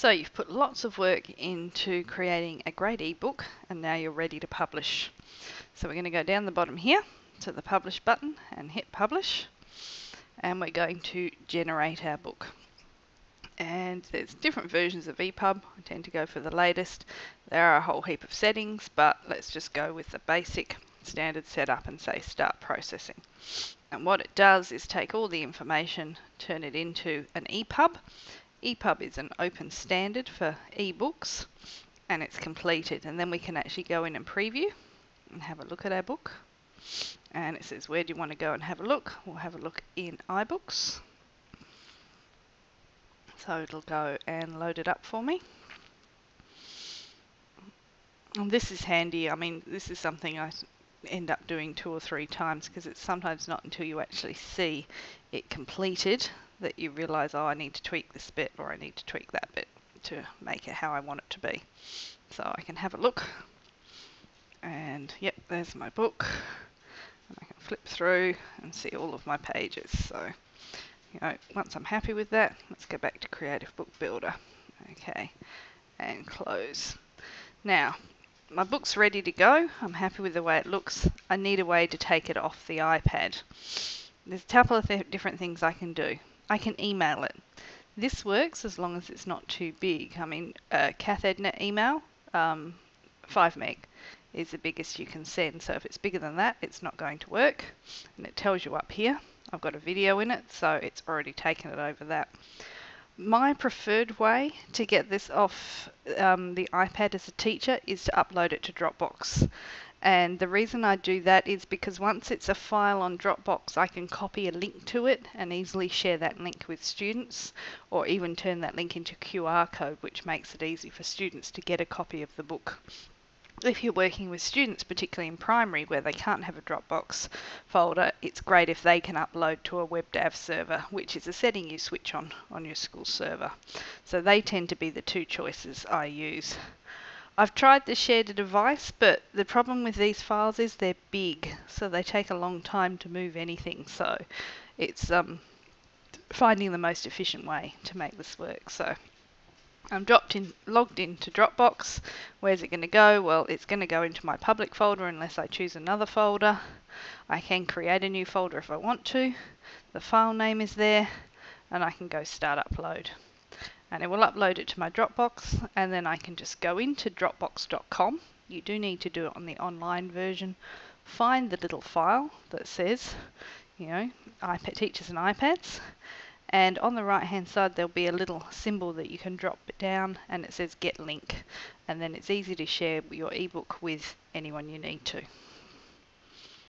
So you've put lots of work into creating a great ebook, and now you're ready to publish. So we're going to go down the bottom here to the publish button and hit publish, and we're going to generate our book. And there's different versions of EPUB. I tend to go for the latest. There are a whole heap of settings, but let's just go with the basic standard setup and say start processing. And what it does is take all the information, turn it into an EPUB. EPUB is an open standard for ebooks, and it's completed, and then we can actually go in and preview and have a look at our book. And it says, where do you want to go and have a look? We'll have a look in iBooks. So it'll go and load it up for me. And this is handy. I mean, this is something I end up doing 2 or 3 times, because it's sometimes not until you actually see it completed that you realize, oh, I need to tweak this bit, or I need to tweak that bit to make it how I want it to be. So I can have a look, and yep, there's my book, and I can flip through and see all of my pages. So, you know, once I'm happy with that, let's go back to Creative Book Builder. Okay, and close. Now, my book's ready to go. I'm happy with the way it looks. I need a way to take it off the iPad. There's a couple of different things I can do. I can email it. This works as long as it's not too big. I mean, CathEdNet email, 5 meg is the biggest you can send. So if it's bigger than that, it's not going to work. And it tells you up here. I've got a video in it, so it's already taken it over that. My preferred way to get this off the iPad as a teacher is to upload it to Dropbox. And the reason I do that is because once it's a file on Dropbox, I can copy a link to it and easily share that link with students, or even turn that link into QR code, which makes it easy for students to get a copy of the book. If you're working with students, particularly in primary where they can't have a Dropbox folder, it's great if they can upload to a WebDAV server, which is a setting you switch on your school server. So they tend to be the 2 choices I use. I've tried the share to device, but the problem with these files is they're big, so they take a long time to move anything. So it's finding the most efficient way to make this work. So I'm logged into Dropbox. Where's it going to go? Well, it's going to go into my public folder unless I choose another folder. I can create a new folder if I want to. The file name is there, and I can go start upload. And it will upload it to my Dropbox, and then I can just go into dropbox.com. You do need to do it on the online version. Find the little file that says, you know, iPad teachers and iPads. And on the right hand side there'll be a little symbol that you can drop it down, and it says get link. And then it's easy to share your ebook with anyone you need to.